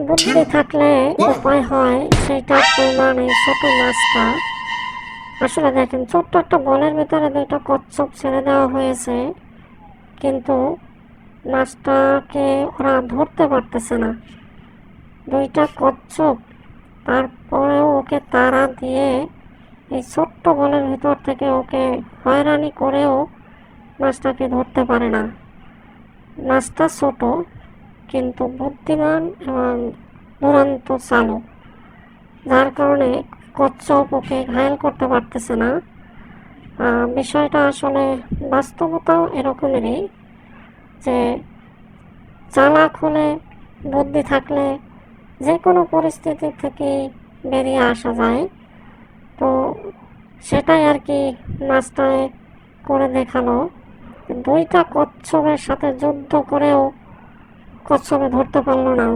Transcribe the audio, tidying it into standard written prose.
বুদ্ধি থাকলে উপায় হয়, সেইটা প্রমাণ এই ছোট মাছটা। আসলে দেখেন, ছোট্ট একটা বলের ভিতরে দুইটা কচ্ছপ ছেড়ে দেওয়া হয়েছে, কিন্তু মাছটাকে ওরা ধরতে পারতেছে না। দুইটা কচ্ছপ তারপরেও ওকে তাড়া দিয়ে এই ছোট্ট বলের ভিতর থেকে ওকে হয়রানি করেও মাছটাকে ধরতে পারে না। মাছটা ছোট, কিন্তু বুদ্ধিমান এবং দুরন্ত চালক, যার কারণে কচ্ছপ ওকে ঘায়েল করতে পারতেছে না। বিষয়টা আসলে বাস্তবতাও এরকমেরই, যে চালাক হলে, বুদ্ধি থাকলে যে কোনো পরিস্থিতি থেকে বেরিয়ে আসা যায়। তো সেটাই আর কি মাছটায় করে দেখানো। দুইটা কচ্ছপের সাথে যুদ্ধ করেও কচ্ছপে ধরতে পারলো না।